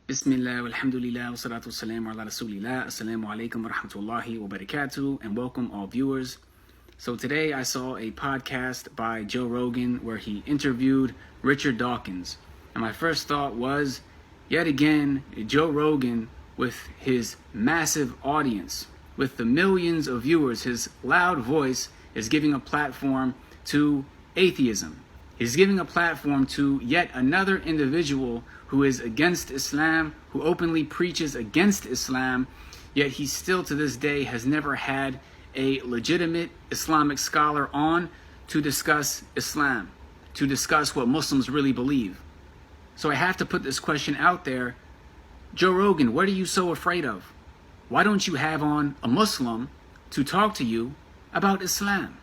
Bismillah, alhamdulillah, wa salatu wassalamu ala rasulillah, assalamu alaikum wa rahmatullahi wa barakatuh, and welcome all viewers. So today I saw a podcast by Joe Rogan where he interviewed Richard Dawkins. And my first thought was, yet again, Joe Rogan with his massive audience, with the millions of viewers, his loud voice is giving a platform to atheism. He's giving a platform to yet another individual who is against Islam, who openly preaches against Islam, yet he still to this day has never had a legitimate Islamic scholar on to discuss Islam, to discuss what Muslims really believe. So I have to put this question out there. Joe Rogan, what are you so afraid of? Why don't you have on a Muslim to talk to you about Islam?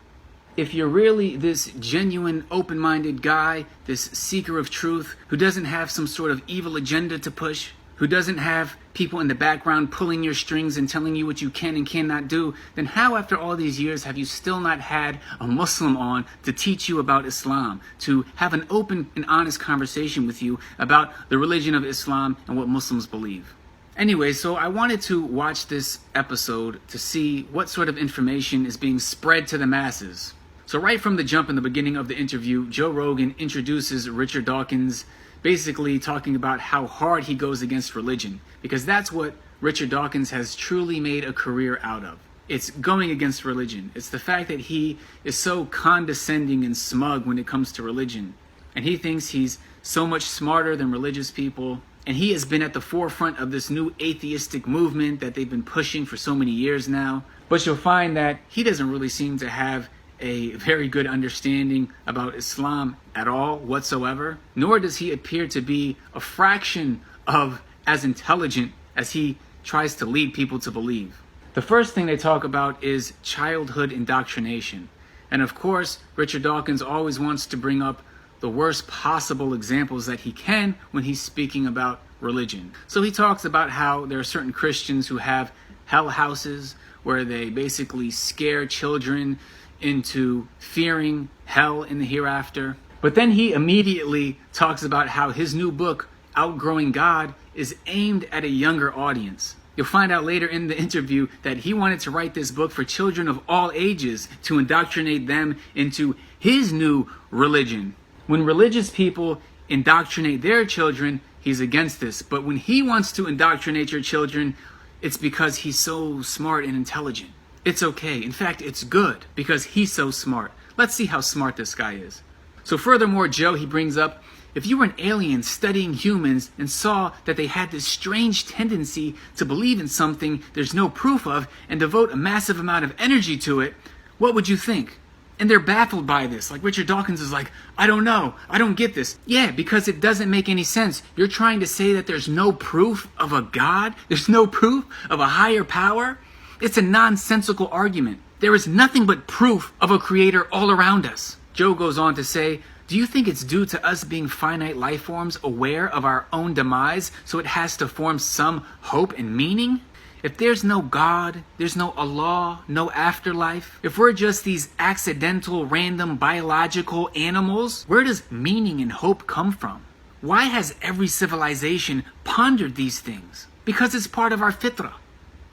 If you're really this genuine, open-minded guy, this seeker of truth, who doesn't have some sort of evil agenda to push, who doesn't have people in the background pulling your strings and telling you what you can and cannot do, then how after all these years have you still not had a Muslim on to teach you about Islam, to have an open and honest conversation with you about the religion of Islam and what Muslims believe? Anyway, so I wanted to watch this episode to see what sort of information is being spread to the masses. So right from the jump in the beginning of the interview, Joe Rogan introduces Richard Dawkins, basically talking about how hard he goes against religion, because that's what Richard Dawkins has truly made a career out of. It's going against religion. It's the fact that he is so condescending and smug when it comes to religion. And he thinks he's so much smarter than religious people. And he has been at the forefront of this new atheistic movement that they've been pushing for so many years now. But you'll find that he doesn't really seem to have a very good understanding about Islam at all whatsoever, nor does he appear to be a fraction of as intelligent as he tries to lead people to believe. The first thing they talk about is childhood indoctrination. And of course, Richard Dawkins always wants to bring up the worst possible examples that he can when he's speaking about religion. So he talks about how there are certain Christians who have hell houses where they basically scare children into fearing hell in the hereafter. But then he immediately talks about how his new book, Outgrowing God, is aimed at a younger audience. You'll find out later in the interview that he wanted to write this book for children of all ages to indoctrinate them into his new religion. When religious people indoctrinate their children, he's against this. But when he wants to indoctrinate your children, it's because he's so smart and intelligent. It's okay. In fact, it's good because he's so smart. Let's see how smart this guy is. So furthermore, Joe, he brings up, if you were an alien studying humans and saw that they had this strange tendency to believe in something there's no proof of and devote a massive amount of energy to it, what would you think? And they're baffled by this. Like Richard Dawkins is like, I don't know. I don't get this. Yeah, because it doesn't make any sense. You're trying to say that there's no proof of a God? There's no proof of a higher power? It's a nonsensical argument. There is nothing but proof of a creator all around us. Joe goes on to say, do you think it's due to us being finite life forms aware of our own demise, so it has to form some hope and meaning? If there's no God, there's no Allah, no afterlife, if we're just these accidental, random, biological animals, where does meaning and hope come from? Why has every civilization pondered these things? Because it's part of our fitrah.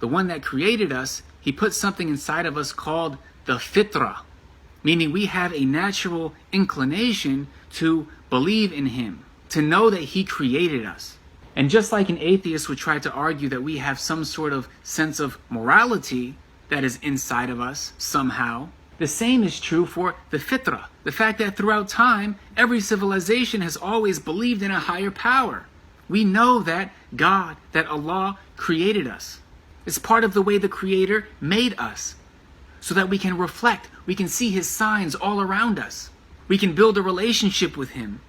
The one that created us, he put something inside of us called the fitrah, meaning we have a natural inclination to believe in him, to know that he created us. And just like an atheist would try to argue that we have some sort of sense of morality that is inside of us somehow, the same is true for the fitrah, the fact that throughout time, every civilization has always believed in a higher power. We know that God, that Allah created us. It's part of the way the Creator made us, so that we can reflect, we can see his signs all around us. We can build a relationship with him.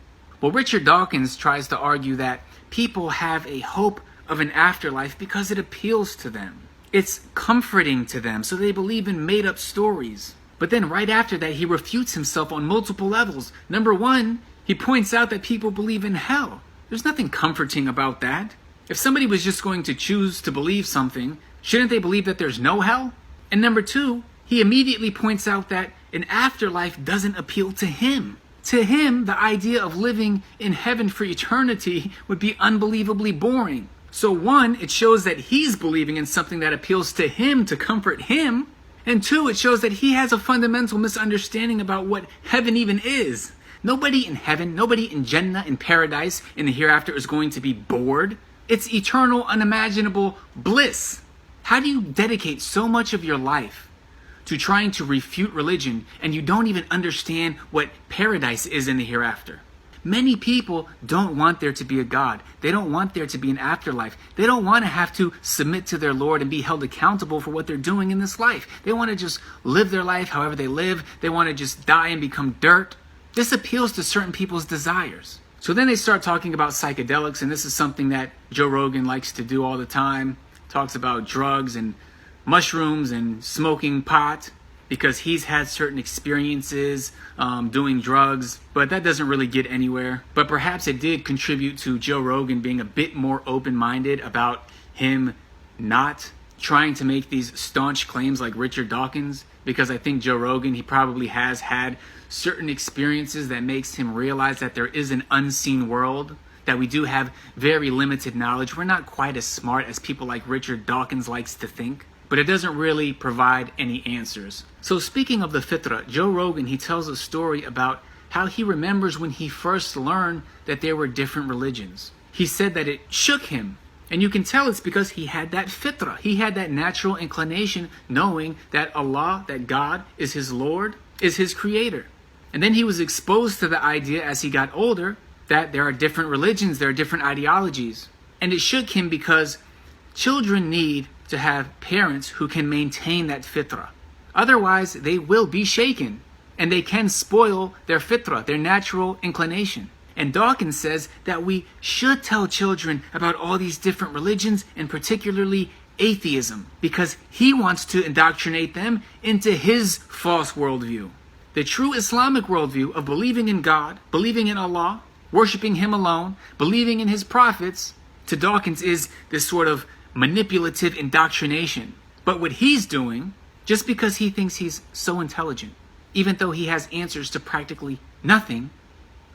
Well, Richard Dawkins tries to argue that people have a hope of an afterlife because it appeals to them. It's comforting to them, so they believe in made-up stories. But then right after that, he refutes himself on multiple levels. Number one, he points out that people believe in hell. There's nothing comforting about that. If somebody was just going to choose to believe something, shouldn't they believe that there's no hell? And number two, he immediately points out that an afterlife doesn't appeal to him. To him, the idea of living in heaven for eternity would be unbelievably boring. So one, it shows that he's believing in something that appeals to him to comfort him. And two, it shows that he has a fundamental misunderstanding about what heaven even is. Nobody in heaven, nobody in Jannah, in paradise, in the hereafter is going to be bored. It's eternal, unimaginable bliss. How do you dedicate so much of your life to trying to refute religion and you don't even understand what paradise is in the hereafter? Many people don't want there to be a God. They don't want there to be an afterlife. They don't want to have to submit to their Lord and be held accountable for what they're doing in this life. They want to just live their life however they live. They want to just die and become dirt. This appeals to certain people's desires. So then they start talking about psychedelics, and this is something that Joe Rogan likes to do all the time. Talks about drugs and mushrooms and smoking pot because he's had certain experiences doing drugs, but that doesn't really get anywhere. But perhaps it did contribute to Joe Rogan being a bit more open-minded about him not trying to make these staunch claims like Richard Dawkins, because I think Joe Rogan, he probably has had certain experiences that makes him realize that there is an unseen world, that we do have very limited knowledge. We're not quite as smart as people like Richard Dawkins likes to think, but it doesn't really provide any answers. So speaking of the fitra, Joe Rogan, he tells a story about how he remembers when he first learned that there were different religions. He said that it shook him. And you can tell it's because he had that fitra. He had that natural inclination knowing that Allah, that God is his Lord, is his creator. And then he was exposed to the idea as he got older that there are different religions, there are different ideologies. And it shook him because children need to have parents who can maintain that fitra. Otherwise, they will be shaken and they can spoil their fitra, their natural inclination. And Dawkins says that we should tell children about all these different religions, and particularly atheism, because he wants to indoctrinate them into his false worldview. The true Islamic worldview of believing in God, believing in Allah, worshiping him alone, believing in his prophets, to Dawkins is this sort of manipulative indoctrination. But what he's doing, just because he thinks he's so intelligent, even though he has answers to practically nothing,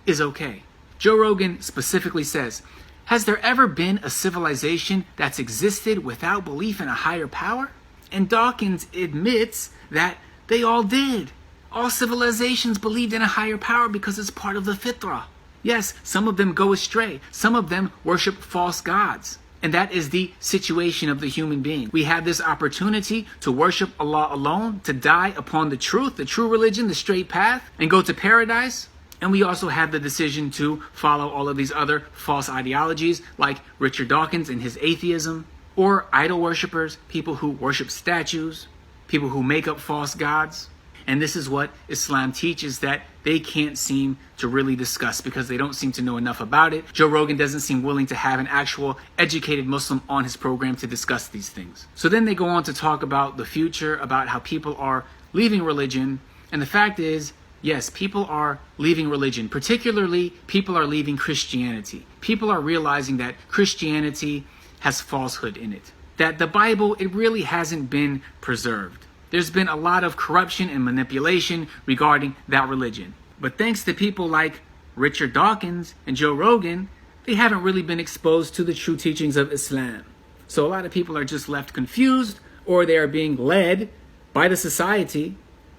is okay. Joe Rogan specifically says, has there ever been a civilization that's existed without belief in a higher power? And Dawkins admits that they all did. All civilizations believed in a higher power because it's part of the fitrah. Yes, some of them go astray. Some of them worship false gods. And that is the situation of the human being. We have this opportunity to worship Allah alone, to die upon the truth, the true religion, the straight path, and go to paradise. And we also have the decision to follow all of these other false ideologies like Richard Dawkins and his atheism, or idol worshippers, people who worship statues, people who make up false gods. And this is what Islam teaches that they can't seem to really discuss because they don't seem to know enough about it. Joe Rogan doesn't seem willing to have an actual educated Muslim on his program to discuss these things. So then they go on to talk about the future, about how people are leaving religion. And the fact is, yes, people are leaving religion. Particularly, people are leaving Christianity. People are realizing that Christianity has falsehood in it. That the Bible, it really hasn't been preserved. There's been a lot of corruption and manipulation regarding that religion. But thanks to people like Richard Dawkins and Joe Rogan, they haven't really been exposed to the true teachings of Islam. So a lot of people are just left confused, or they are being led by the society,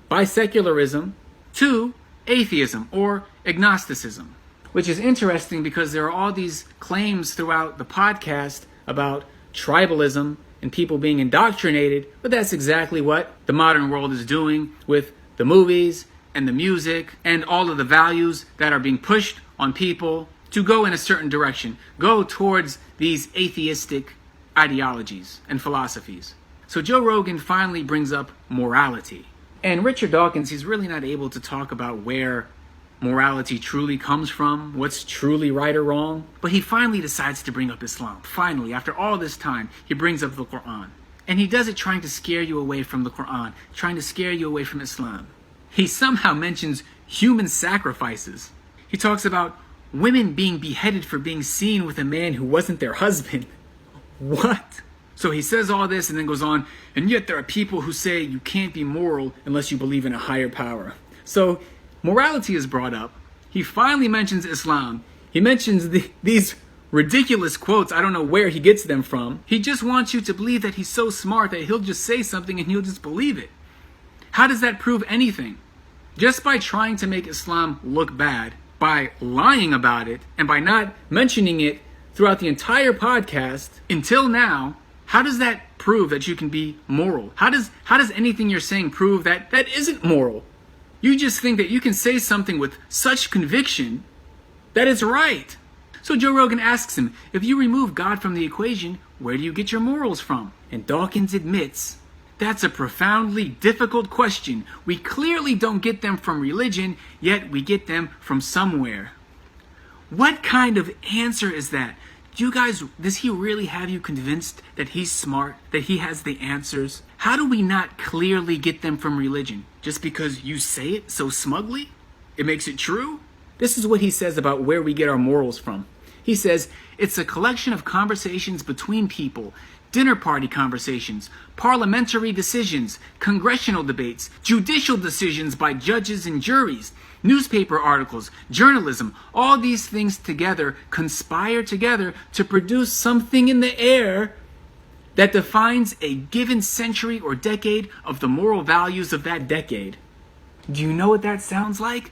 by secularism, to atheism or agnosticism. Which is interesting because there are all these claims throughout the podcast about tribalism and people being indoctrinated, but that's exactly what the modern world is doing with the movies and the music and all of the values that are being pushed on people to go in a certain direction, go towards these atheistic ideologies and philosophies. So Joe Rogan finally brings up morality. And Richard Dawkins, he's really not able to talk about where morality truly comes from, what's truly right or wrong. But he finally decides to bring up Islam. Finally, after all this time, he brings up the Quran. And he does it trying to scare you away from the Quran, trying to scare you away from Islam. He somehow mentions human sacrifices. He talks about women being beheaded for being seen with a man who wasn't their husband. What? So he says all this and then goes on, and yet there are people who say you can't be moral unless you believe in a higher power. So morality is brought up, he finally mentions Islam. He mentions these ridiculous quotes. I don't know where he gets them from. He just wants you to believe that he's so smart that he'll just say something and you'll just believe it. How does that prove anything? Just by trying to make Islam look bad, by lying about it, and by not mentioning it throughout the entire podcast until now, how does that prove that you can be moral? How does anything you're saying prove that that isn't moral? You just think that you can say something with such conviction that it's right. So Joe Rogan asks him, if you remove God from the equation, where do you get your morals from? And Dawkins admits, that's a profoundly difficult question. We clearly don't get them from religion, yet we get them from somewhere. What kind of answer is that? You guys, does he really have you convinced that he's smart, that he has the answers? How do we not clearly get them from religion? Just because you say it so smugly? It makes it true? This is what he says about where we get our morals from. He says, it's a collection of conversations between people, dinner party conversations, parliamentary decisions, congressional debates, judicial decisions by judges and juries, newspaper articles, journalism. All these things together conspire together to produce something in the air that defines a given century or decade of the moral values of that decade. Do you know what that sounds like?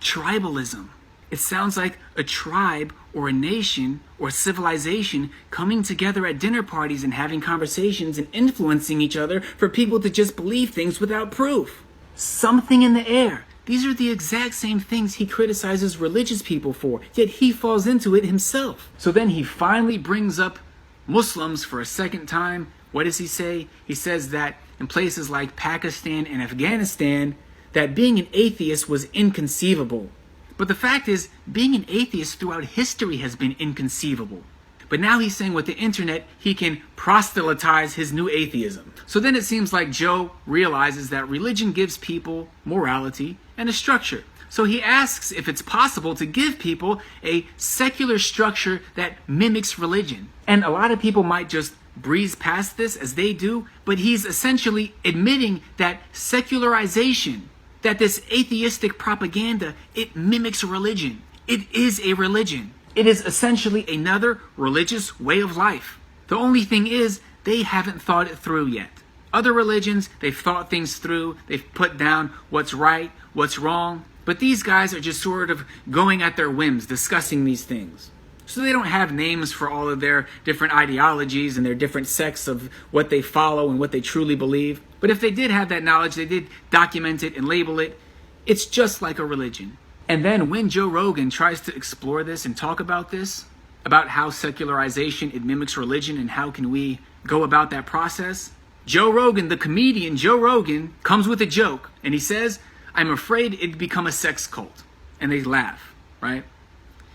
Tribalism. It sounds like a tribe or a nation or civilization coming together at dinner parties and having conversations and influencing each other for people to just believe things without proof. Something in the air. These are the exact same things he criticizes religious people for, yet he falls into it himself. So then he finally brings up Muslims for a second time. What does he say? He says that in places like Pakistan and Afghanistan, that being an atheist was inconceivable. But the fact is, being an atheist throughout history has been inconceivable. But now he's saying with the internet, he can proselytize his new atheism. So then it seems like Joe realizes that religion gives people morality and a structure. So he asks if it's possible to give people a secular structure that mimics religion. And a lot of people might just breeze past this as they do, but he's essentially admitting that secularization, that this atheistic propaganda, it mimics religion. It is a religion. It is essentially another religious way of life. The only thing is, they haven't thought it through yet. Other religions, they've thought things through. They've put down what's right, what's wrong. But these guys are just sort of going at their whims, discussing these things. So they don't have names for all of their different ideologies and their different sects of what they follow and what they truly believe. But if they did have that knowledge, they did document it and label it. It's just like a religion. And then when Joe Rogan tries to explore this and talk about this, about how secularization, it mimics religion and how can we go about that process, Joe Rogan, the comedian Joe Rogan, comes with a joke. And he says, I'm afraid it'd become a sex cult. And they laugh, right?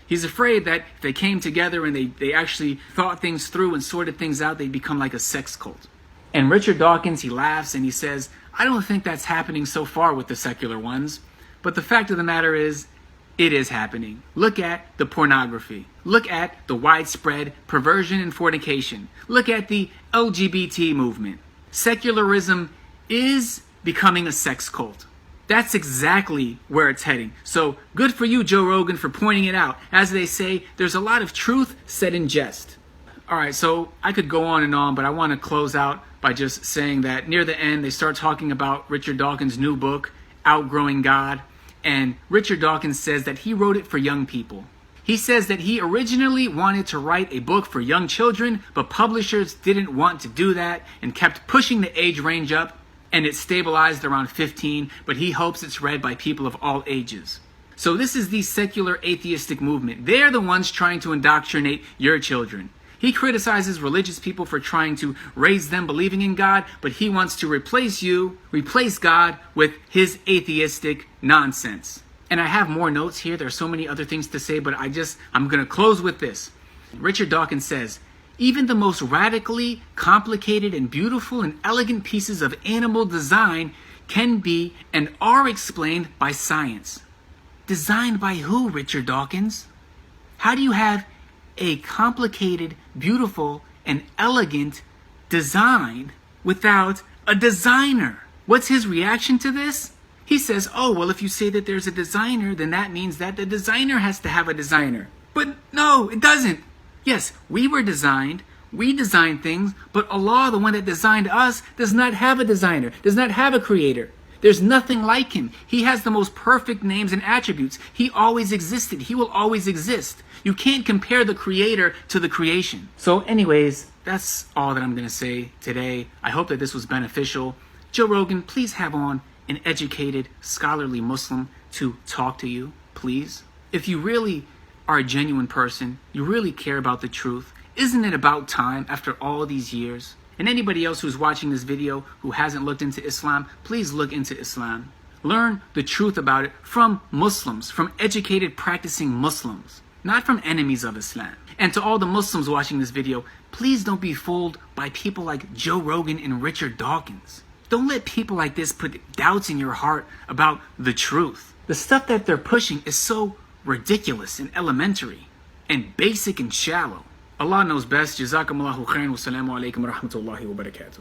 He's afraid that if they came together and they actually thought things through and sorted things out, they'd become like a sex cult. And Richard Dawkins, he laughs and he says, I don't think that's happening so far with the secular ones. But the fact of the matter is, it is happening. Look at the pornography. Look at the widespread perversion and fornication. Look at the LGBT movement. Secularism is becoming a sex cult. That's exactly where it's heading. So good for you, Joe Rogan, for pointing it out. As they say, there's a lot of truth said in jest. All right, so I could go on and on, but I want to close out by just saying that near the end, they start talking about Richard Dawkins' new book, Outgrowing God. And Richard Dawkins says that he wrote it for young people. He says that he originally wanted to write a book for young children, but publishers didn't want to do that and kept pushing the age range up, and it stabilized around 15, but he hopes it's read by people of all ages. So this is the secular atheistic movement. They're the ones trying to indoctrinate your children. He criticizes religious people for trying to raise them believing in God, but he wants to replace God with his atheistic nonsense. And I have more notes here. There are so many other things to say, but I'm going to close with this. Richard Dawkins says, even the most radically complicated and beautiful and elegant pieces of animal design can be and are explained by science. Designed by who, Richard Dawkins? How do you have a complicated, beautiful, and elegant design without a designer? What's his reaction to this? He says, oh, well, if you say that there's a designer, then that means that the designer has to have a designer. But no, it doesn't. Yes, we were designed. We design things, but Allah, the one that designed us, does not have a designer, does not have a creator. There's nothing like him. He has the most perfect names and attributes. He always existed. He will always exist. You can't compare the creator to the creation. So anyways, that's all that I'm going to say today. I hope that this was beneficial. Joe Rogan, please have on an educated, scholarly Muslim to talk to you, please. If you really are a genuine person, you really care about the truth, isn't it about time after all these years? And anybody else who's watching this video who hasn't looked into Islam, please look into Islam. Learn the truth about it from Muslims, from educated, practicing Muslims, not from enemies of Islam. And to all the Muslims watching this video, please don't be fooled by people like Joe Rogan and Richard Dawkins. Don't let people like this put doubts in your heart about the truth. The stuff that they're pushing is so ridiculous and elementary and basic and shallow. Allah knows best. Jazakumullahu khairan. Wassalamu alaikum wa rahmatullahi wa barakatuh.